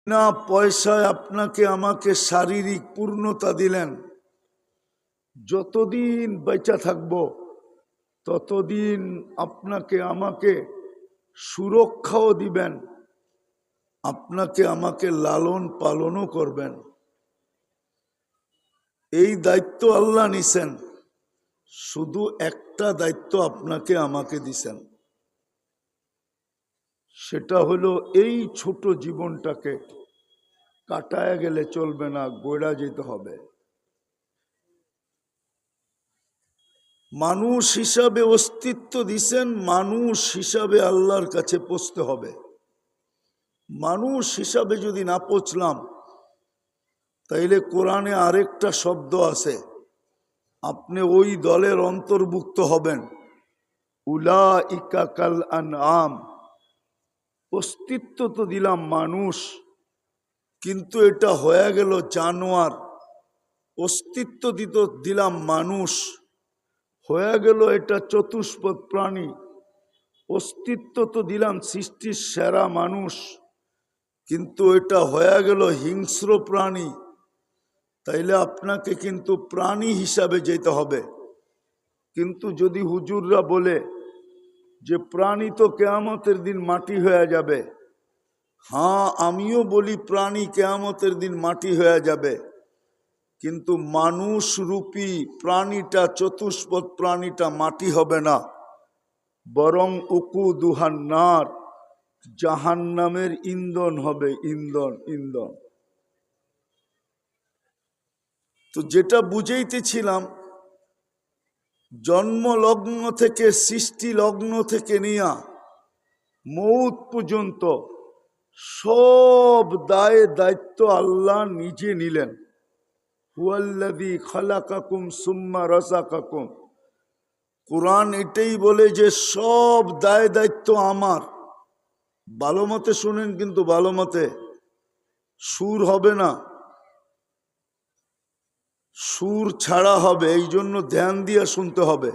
না পয়সায় আপনাকে আমাকে শারীরিক পূর্ণতা দিলেন, যতদিন বেঁচে থাকব ততদিন আপনাকে আমাকে সুরক্ষাও দিবেন, আপনাকে আমাকে লালন পালনও করবেন। এই দায়িত্ব আল্লাহ নিছেন। শুধু একটা দায়িত্ব আপনাকে আমাকে দিছেন, সেটা হলো এই ছোট জীবনটাকে কাটায় গেলে চলবে না, গড়া যেতে হবে। মানুষ হিসাবে অস্তিত্ব দিছেন, মানুষ হিসাবে আল্লাহর কাছে পৌঁছতে হবে। মানুষ হিসাবে যদি না পৌঁছলাম, তাইলে কোরআনে আরেকটা শব্দ আছে, আপনি ওই দলের অন্তর্ভুক্ত হবেন, উলাইকা কাল আনআম। অস্তিত্ব তো দিলাম মানুষ, কিন্তু এটা হয়ে গেল জানোয়ার। অস্তিত্ব দিলাম মানুষ, হয়ে গেল এটা চতুষ্পদ প্রাণী। অস্তিত্ব তো দিলাম সৃষ্টির সেরা মানুষ, কিন্তু এটা হয়ে গেল হিংস্র প্রাণী। তাইলে আপনাকে কিন্তু প্রাণী হিসাবে যেতে হবে। কিন্তু যদি হুজুররা বলে যে প্রাণী তো কিয়ামতের দিন মাটি হয়ে যাবে, হ্যাঁ আমিও বলি প্রাণী কিয়ামতের দিন মাটি হয়ে যাবে, কিন্তু মানুষ রূপী প্রাণীটা, চতুষ্পদ প্রাণীটা মাটি হবে না, বরং উকুদুহান নার, জাহান্নামের ইন্ধন হবে। ইন্ধন। তো যেটা বুঝাইতেছিলাম, জন্ম লগ্ন থেকে, সৃষ্টি লগ্ন থেকে নিয়া মৌত পর্যন্ত সব দায়িত্ব আল্লাহ নিজে নিলেন। হুয়াল্লাযী খালাকাকুম সুম্মা রাযাকাকুম। কুরআন এটাই বলে যে সব দায়িত্ব আমার। ভালো মতে শুনেন, কিন্তু ভালো মতে, সুর হবে না, সুর ছাড়া হবে, এই জন্য ধ্যান দিয়ে শুনতে হবে।